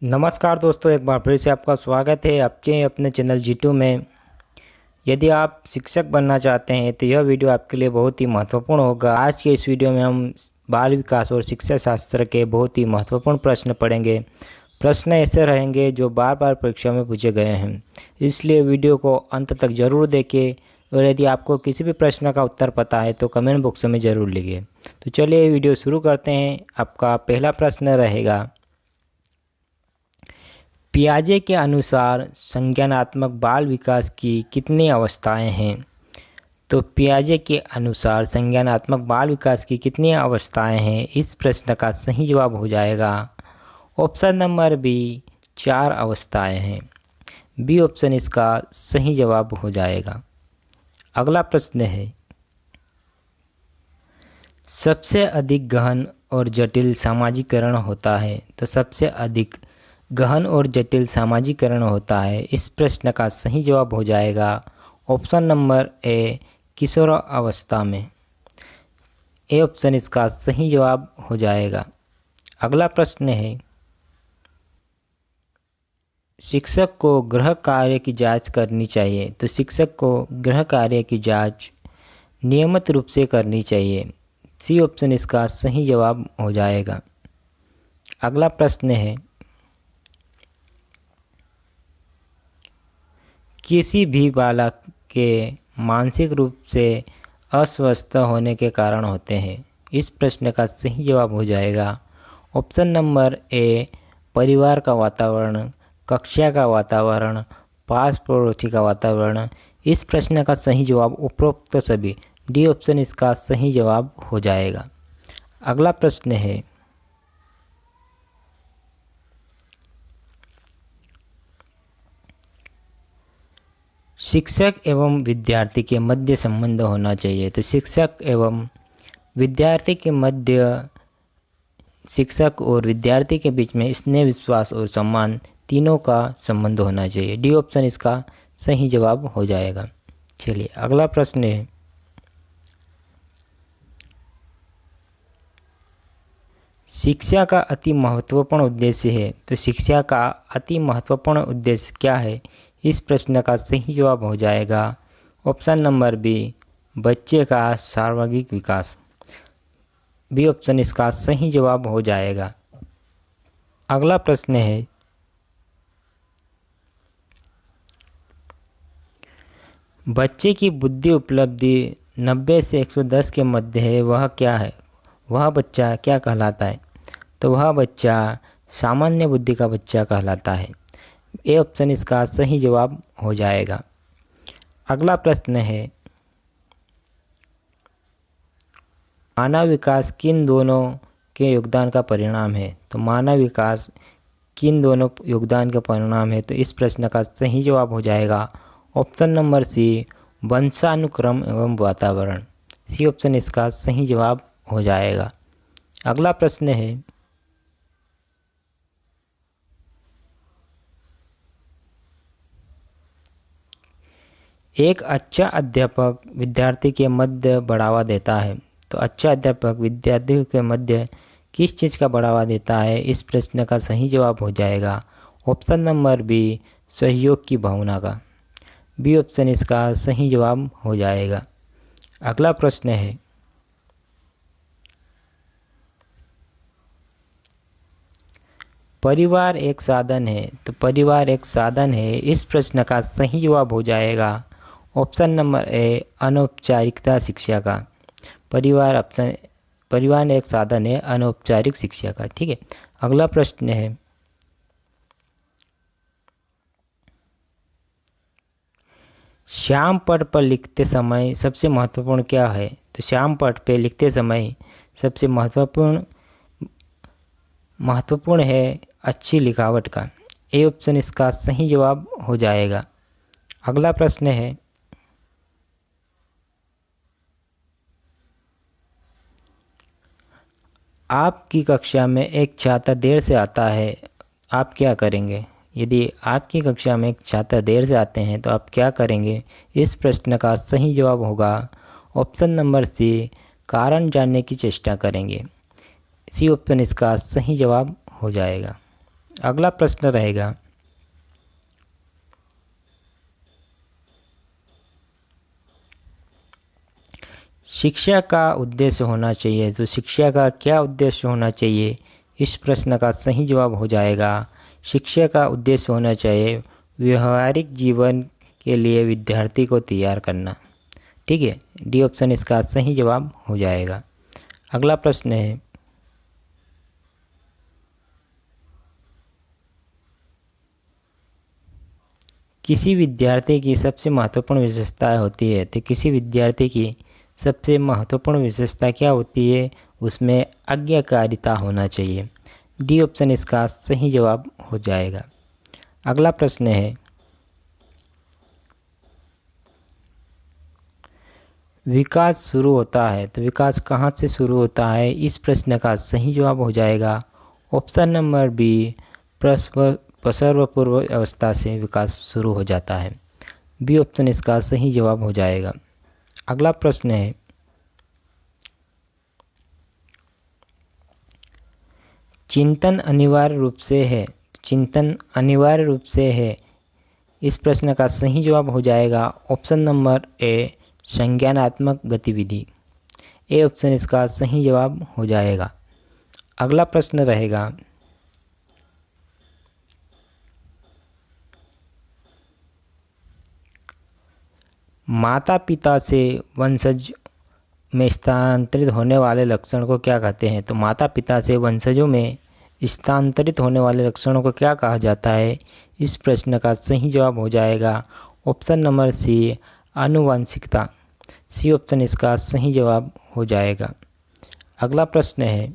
नमस्कार दोस्तों, एक बार फिर से आपका स्वागत है आपके अपने चैनल G2 में। यदि आप शिक्षक बनना चाहते हैं तो यह वीडियो आपके लिए बहुत ही महत्वपूर्ण होगा। आज के इस वीडियो में हम बाल विकास और शिक्षा शास्त्र के बहुत ही महत्वपूर्ण प्रश्न पढ़ेंगे। प्रश्न ऐसे रहेंगे जो बार बार परीक्षा में पूछे गए हैं, इसलिए वीडियो को अंत तक ज़रूर देखें। और यदि आपको किसी भी प्रश्न का उत्तर पता है तो कमेंट बॉक्स में ज़रूर लिखिए। तो चलिए वीडियो शुरू करते हैं। आपका पहला प्रश्न रहेगा, पियाजे के अनुसार संज्ञानात्मक बाल विकास की कितनी अवस्थाएं हैं? तो पियाजे के अनुसार संज्ञानात्मक बाल विकास की कितनी अवस्थाएं हैं? इस प्रश्न का सही जवाब हो जाएगा ऑप्शन नंबर बी, 4 अवस्थाएं हैं। बी ऑप्शन इसका सही जवाब हो जाएगा। अगला प्रश्न है, सबसे अधिक गहन और जटिल सामाजिकरण होता है। तो सबसे अधिक गहन और जटिल सामाजिकरण होता है। इस प्रश्न का सही जवाब हो जाएगा ऑप्शन नंबर ए, किशोर अवस्था में। ए ऑप्शन इसका सही जवाब हो जाएगा। अगला प्रश्न है, शिक्षक को गृह कार्य की जांच करनी चाहिए। तो शिक्षक को गृह कार्य की जांच नियमित रूप से करनी चाहिए। सी ऑप्शन इसका सही जवाब हो जाएगा। अगला प्रश्न है, किसी भी बालक के मानसिक रूप से अस्वस्थ होने के कारण होते हैं। इस प्रश्न का सही जवाब हो जाएगा ऑप्शन नंबर ए, परिवार का वातावरण, कक्षा का वातावरण, पास पड़ोसी का वातावरण। इस प्रश्न का सही जवाब उपरोक्त सभी। डी ऑप्शन इसका सही जवाब हो जाएगा। अगला प्रश्न है, शिक्षक एवं विद्यार्थी के मध्य संबंध होना चाहिए। तो शिक्षक एवं विद्यार्थी के मध्य, शिक्षक और विद्यार्थी के बीच में स्नेह, विश्वास और सम्मान तीनों का संबंध होना चाहिए। डी ऑप्शन इसका सही जवाब हो जाएगा। चलिए अगला प्रश्न है, शिक्षा का अति महत्वपूर्ण उद्देश्य है। तो शिक्षा का अति महत्वपूर्ण उद्देश्य क्या है? इस प्रश्न का सही जवाब हो जाएगा ऑप्शन नंबर बी, बच्चे का सर्वांगीण विकास। बी ऑप्शन इसका सही जवाब हो जाएगा। अगला प्रश्न है, बच्चे की बुद्धि उपलब्धि 90 से 110 के मध्य है, वह क्या है? वह बच्चा क्या कहलाता है? तो वह बच्चा सामान्य बुद्धि का बच्चा कहलाता है। ए ऑप्शन इसका सही जवाब हो जाएगा। अगला प्रश्न है, मानव विकास किन दोनों के योगदान का परिणाम है? तो मानव विकास किन दोनों योगदान का परिणाम है? तो इस प्रश्न का सही जवाब हो जाएगा ऑप्शन नंबर सी, वंशानुक्रम एवं वातावरण। सी ऑप्शन इसका सही जवाब हो जाएगा। अगला प्रश्न है, एक अच्छा अध्यापक विद्यार्थी के मध्य बढ़ावा देता है। तो अच्छा अध्यापक विद्यार्थियों के मध्य किस चीज़ का बढ़ावा देता है? इस प्रश्न का सही जवाब हो जाएगा ऑप्शन नंबर बी, सहयोग की भावना का। बी ऑप्शन इसका सही जवाब हो जाएगा। अगला प्रश्न है, परिवार एक साधन है। तो परिवार एक साधन है। इस प्रश्न का सही जवाब हो जाएगा ऑप्शन नंबर ए, अनौपचारिकता शिक्षा का। परिवार एक साधन है अनौपचारिक शिक्षा का। ठीक है। अगला प्रश्न है, श्याम पट पर लिखते समय सबसे महत्वपूर्ण क्या है? तो श्याम पट पे लिखते समय सबसे महत्वपूर्ण है अच्छी लिखावट का। ए ऑप्शन इसका सही जवाब हो जाएगा। अगला प्रश्न है, आपकी कक्षा में एक छात्र देर से आता है, आप क्या करेंगे? यदि आपकी कक्षा में एक छात्र देर से आते हैं तो आप क्या करेंगे? इस प्रश्न का सही जवाब होगा ऑप्शन नंबर सी, कारण जानने की चेष्टा करेंगे। सी ऑप्शन इसका सही जवाब हो जाएगा। अगला प्रश्न रहेगा, शिक्षा का उद्देश्य होना चाहिए। तो शिक्षा का क्या उद्देश्य होना चाहिए? इस प्रश्न का सही जवाब हो जाएगा, शिक्षा का उद्देश्य होना चाहिए व्यवहारिक जीवन के लिए विद्यार्थी को तैयार करना। ठीक है, डी ऑप्शन इसका सही जवाब हो जाएगा। अगला प्रश्न है, किसी विद्यार्थी की सबसे महत्वपूर्ण विशेषता होती है। तो किसी विद्यार्थी की सबसे महत्वपूर्ण विशेषता क्या होती है? उसमें आज्ञाकारिता होना चाहिए। डी ऑप्शन इसका सही जवाब हो जाएगा। अगला प्रश्न है, विकास शुरू होता है। तो विकास कहाँ से शुरू होता है? इस प्रश्न का सही जवाब हो जाएगा ऑप्शन नंबर बी, प्रसव पूर्व अवस्था से विकास शुरू हो जाता है। बी ऑप्शन इसका सही जवाब हो जाएगा। अगला प्रश्न है, चिंतन अनिवार्य रूप से है। चिंतन अनिवार्य रूप से है, इस प्रश्न का सही जवाब हो जाएगा ऑप्शन नंबर ए, संज्ञानात्मक गतिविधि। ए ऑप्शन इसका सही जवाब हो जाएगा। अगला प्रश्न रहेगा, माता पिता से वंशज में स्थानांतरित होने वाले लक्षण को क्या कहते हैं? तो माता पिता से वंशजों में स्थानांतरित होने वाले लक्षणों को क्या कहा जाता है? इस प्रश्न का सही जवाब हो जाएगा ऑप्शन नंबर सी, आनुवंशिकता। सी ऑप्शन इसका सही जवाब हो जाएगा। अगला प्रश्न है,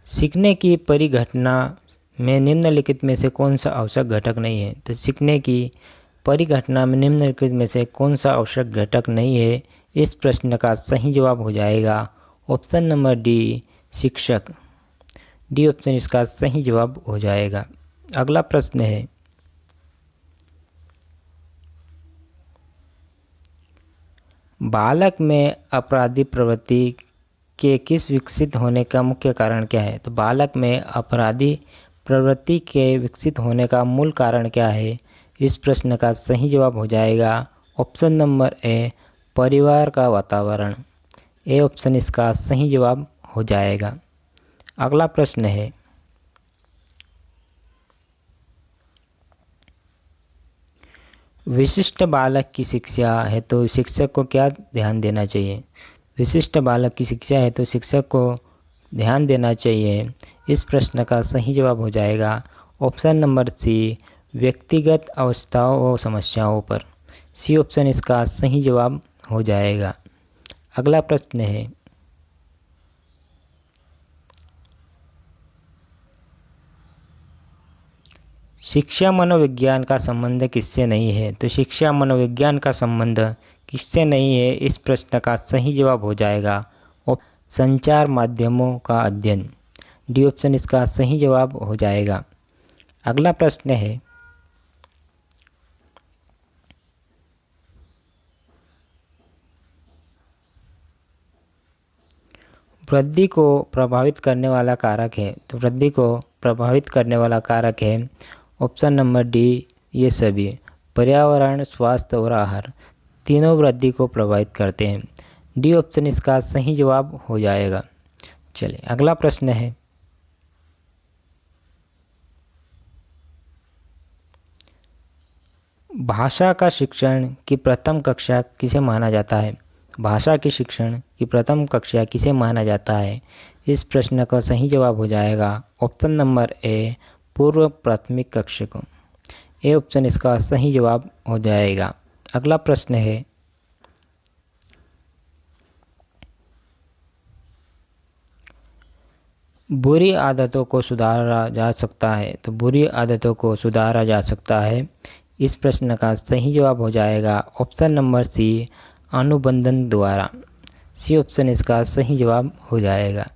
सीखने की परिघटना में निम्नलिखित में से कौन सा आवश्यक घटक नहीं है? तो सीखने की परिघटना में निम्नलिखित में से कौन सा आवश्यक घटक नहीं है? इस प्रश्न का सही जवाब हो जाएगा ऑप्शन नंबर डी, शिक्षक। डी ऑप्शन इसका सही जवाब हो जाएगा। अगला प्रश्न है, बालक में अपराधी प्रवृत्ति के किस विकसित होने का मुख्य कारण क्या है? तो बालक में अपराधी प्रवृत्ति के विकसित होने का मूल कारण क्या है? इस प्रश्न का सही जवाब हो जाएगा ऑप्शन नंबर ए, परिवार का वातावरण। ए ऑप्शन इसका सही जवाब हो जाएगा। अगला प्रश्न है, विशिष्ट बालक की शिक्षा है तो शिक्षक को क्या ध्यान देना चाहिए? विशिष्ट बालक की शिक्षा है तो शिक्षक को ध्यान देना चाहिए। इस प्रश्न का सही जवाब हो जाएगा ऑप्शन नंबर सी, व्यक्तिगत अवस्थाओं और समस्याओं पर। सी ऑप्शन इसका सही जवाब हो जाएगा। अगला प्रश्न है, शिक्षा मनोविज्ञान का संबंध किससे नहीं है? तो शिक्षा मनोविज्ञान का संबंध किससे नहीं है? इस प्रश्न का सही जवाब हो जाएगा संचार माध्यमों का अध्ययन। डी ऑप्शन इसका सही जवाब हो जाएगा। अगला प्रश्न है, वृद्धि को प्रभावित करने वाला कारक है। तो वृद्धि को प्रभावित करने वाला कारक है ऑप्शन नंबर डी, ये सभी पर्यावरण, स्वास्थ्य और आहार तीनों वृद्धि को प्रभावित करते हैं। डी ऑप्शन इसका सही जवाब हो जाएगा। चलिए अगला प्रश्न है, भाषा का शिक्षण की प्रथम कक्षा किसे माना जाता है? भाषा के शिक्षण की प्रथम कक्षा किसे माना जाता है? इस प्रश्न का सही जवाब हो जाएगा ऑप्शन नंबर ए, पूर्व प्राथमिक कक्षा को। ए ऑप्शन इसका सही जवाब हो जाएगा। अगला प्रश्न है, बुरी आदतों को सुधारा जा सकता है। तो बुरी आदतों को सुधारा जा सकता है। इस प्रश्न का सही जवाब हो जाएगा ऑप्शन नंबर सी, अनुबंधन द्वारा। सी ऑप्शन इसका सही जवाब हो जाएगा।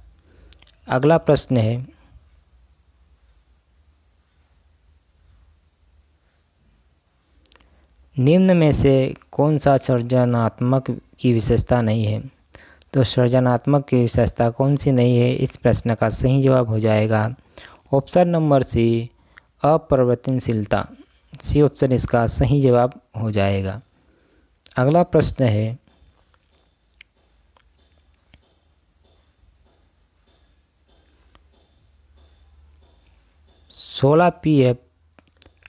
अगला प्रश्न है, निम्न में से कौन सा सृजनात्मक की विशेषता नहीं है? तो सृजनात्मक की विशेषता कौन सी नहीं है? इस प्रश्न का सही जवाब हो जाएगा ऑप्शन नंबर सी, अपरिवर्तनशीलता। सी ऑप्शन इसका सही जवाब हो जाएगा। अगला प्रश्न है, सोलह पीएफ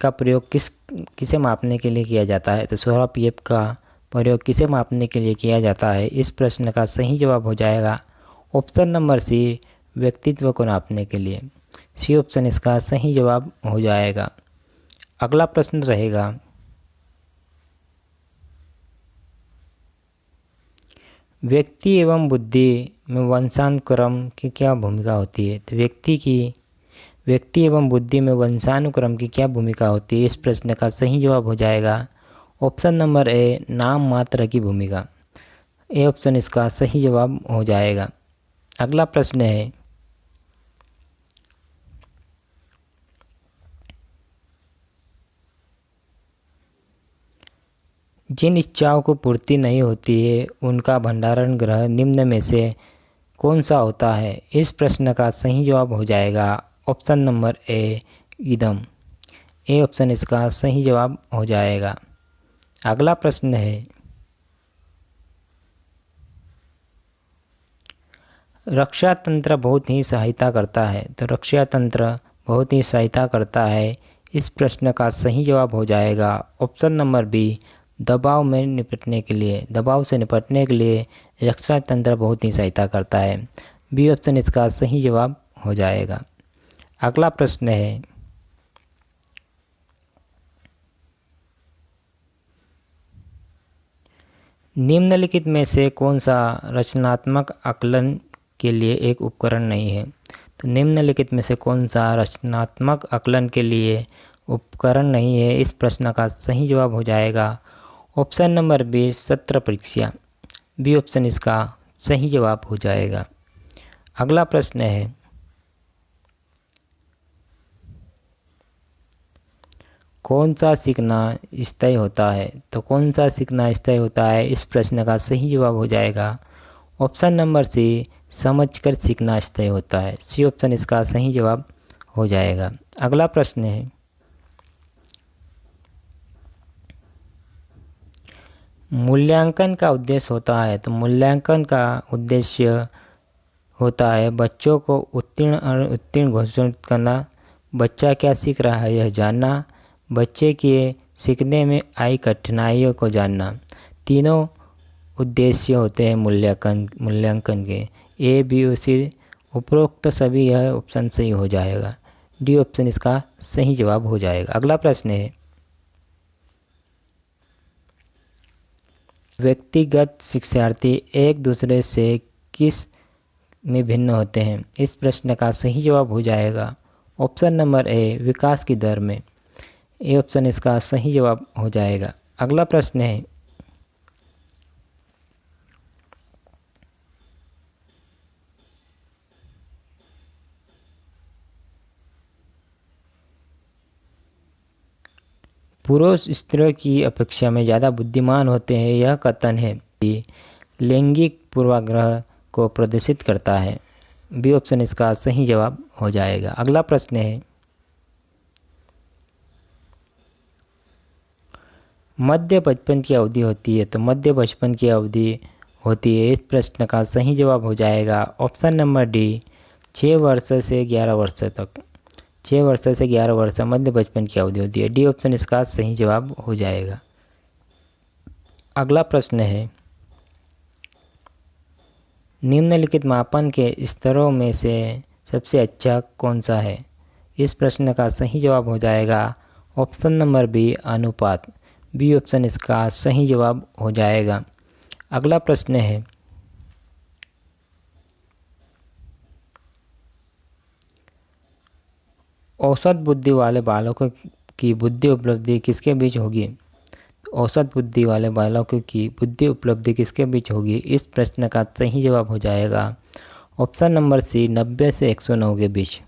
का प्रयोग किसे मापने के लिए किया जाता है? तो 16 पीएफ का प्रयोग किसे मापने के लिए किया जाता है? इस प्रश्न का सही जवाब हो जाएगा ऑप्शन नंबर सी, व्यक्तित्व को नापने के लिए। सी ऑप्शन इसका सही जवाब हो जाएगा। अगला प्रश्न रहेगा, व्यक्ति एवं बुद्धि में वंशानुक्रम की क्या भूमिका होती है? तो व्यक्ति एवं बुद्धि में वंशानुक्रम की क्या भूमिका होती है? इस प्रश्न का सही जवाब हो जाएगा ऑप्शन नंबर ए, नाम मात्र की भूमिका। ए ऑप्शन इसका सही जवाब हो जाएगा। अगला प्रश्न है, जिन इच्छाओं को पूर्ति नहीं होती है उनका भंडारण ग्रह निम्न में से कौन सा होता है? इस प्रश्न का सही जवाब हो जाएगा ऑप्शन नंबर ए, इदम। ए ऑप्शन इसका सही जवाब हो जाएगा। अगला प्रश्न है, रक्षा तंत्र बहुत ही सहायता करता है। तो रक्षा तंत्र बहुत ही सहायता करता है। इस प्रश्न का सही जवाब हो जाएगा ऑप्शन नंबर बी, दबाव से निपटने के लिए रक्षा तंत्र बहुत ही सहायता करता है। बी ऑप्शन इसका सही जवाब हो जाएगा। अगला प्रश्न है, निम्नलिखित में से कौन सा रचनात्मक आकलन के लिए एक उपकरण नहीं है? तो निम्नलिखित में से कौन सा रचनात्मक आकलन के लिए उपकरण नहीं है? इस प्रश्न का सही जवाब हो जाएगा ऑप्शन नंबर बी, सत्र परीक्षा। बी ऑप्शन इसका सही जवाब हो जाएगा। अगला प्रश्न है, कौन सा सीखना स्थायी होता है? तो कौन सा सीखना स्थायी होता है? इस प्रश्न का सही जवाब हो जाएगा ऑप्शन नंबर सी, समझकर सीखना स्थायी होता है। सी ऑप्शन इसका सही जवाब हो जाएगा। अगला प्रश्न है, मूल्यांकन का उद्देश्य होता है। तो मूल्यांकन का उद्देश्य होता है बच्चों को उत्तीर्ण घोषित करना, बच्चा क्या सीख रहा है यह जानना, बच्चे के सीखने में आई कठिनाइयों को जानना। तीनों उद्देश्य होते हैं मूल्यांकन के। ए बी और सी उपरोक्त सभी, यह ऑप्शन सही हो जाएगा। डी ऑप्शन इसका सही जवाब हो जाएगा। अगला प्रश्न है, व्यक्तिगत शिक्षार्थी एक दूसरे से किस में भिन्न होते हैं? इस प्रश्न का सही जवाब हो जाएगा ऑप्शन नंबर ए, विकास की दर में। ए ऑप्शन इसका सही जवाब हो जाएगा। अगला प्रश्न है, पुरुष स्त्रियों की अपेक्षा में ज़्यादा बुद्धिमान होते हैं, यह कथन है कि लैंगिक पूर्वाग्रह को प्रदर्शित करता है। बी ऑप्शन इसका सही जवाब हो जाएगा। अगला प्रश्न है, मध्य बचपन की अवधि होती है। तो मध्य बचपन की अवधि होती है। इस प्रश्न का सही जवाब हो जाएगा ऑप्शन नंबर डी, 6 वर्ष से 11 वर्ष तक। 6 वर्ष से 11 वर्ष मध्य बचपन की अवधि होती है। डी ऑप्शन इसका सही जवाब हो जाएगा। अगला प्रश्न है, निम्नलिखित मापन के स्तरों में से सबसे अच्छा कौन सा है? इस प्रश्न का सही जवाब हो जाएगा ऑप्शन नंबर बी, अनुपात। बी ऑप्शन इसका सही जवाब हो जाएगा। अगला प्रश्न है, औसत बुद्धि वाले बालकों की बुद्धि उपलब्धि किसके बीच होगी? औसत बुद्धि वाले बालकों की बुद्धि उपलब्धि किसके बीच होगी? इस प्रश्न का सही जवाब हो जाएगा ऑप्शन नंबर सी, 90 से 109 के बीच।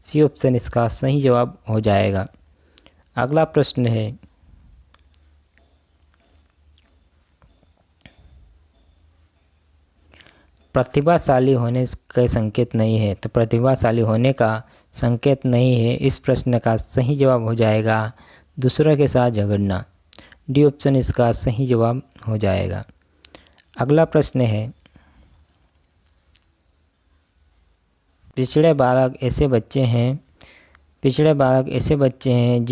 सी ऑप्शन इसका सही जवाब हो जाएगा। अगला प्रश्न है, प्रतिभाशाली होने के संकेत नहीं है, तो प्रतिभाशाली होने का संकेत नहीं है। इस प्रश्न का सही जवाब हो जाएगा दूसरों के साथ झगड़ना। डी ऑप्शन इसका सही जवाब हो जाएगा। अगला प्रश्न है, पिछड़े बालक ऐसे बच्चे हैं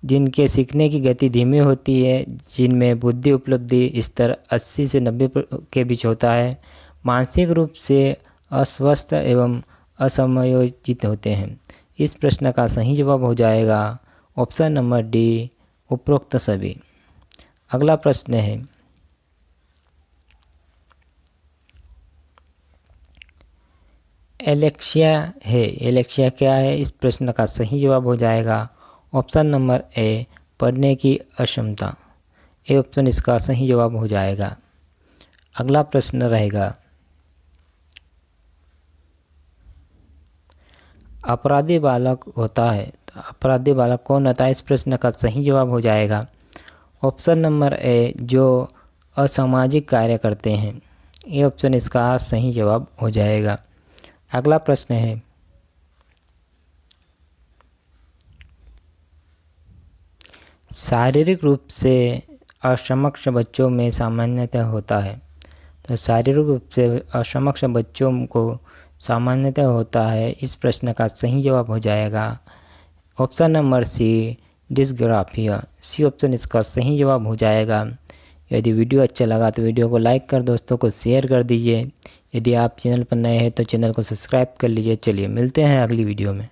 जिनके सीखने की गति धीमी होती है, जिनमें बुद्धि उपलब्धि स्तर 80 से 90 के बीच होता है, मानसिक रूप से अस्वस्थ एवं असमयोजित होते हैं। इस प्रश्न का सही जवाब हो जाएगा ऑप्शन नंबर डी, उपरोक्त सभी। अगला प्रश्न है, एलेक्सिया क्या है? इस प्रश्न का सही जवाब हो जाएगा ऑप्शन नंबर ए, पढ़ने की अक्षमता। ए ऑप्शन इसका सही जवाब हो जाएगा। अगला प्रश्न रहेगा, अपराधी बालक होता है, तो अपराधी बालक कौन होता है? इस प्रश्न का सही जवाब हो जाएगा ऑप्शन नंबर ए, जो असामाजिक कार्य करते हैं। ये ऑप्शन इसका सही जवाब हो जाएगा। अगला प्रश्न है, शारीरिक रूप से असक्षम बच्चों में सामान्यतः होता है, तो शारीरिक रूप से असक्षम बच्चों को सामान्यतः होता है। इस प्रश्न का सही जवाब हो जाएगा option number C, dysgraphia. C option इसका सही जवाब हो जाएगा। यदि वीडियो अच्छा लगा तो वीडियो को लाइक कर दोस्तों को शेयर कर दीजिए। यदि आप चैनल पर नए हैं तो चैनल को सब्सक्राइब कर लीजिए। चलिए मिलते हैं अगली वीडियो में।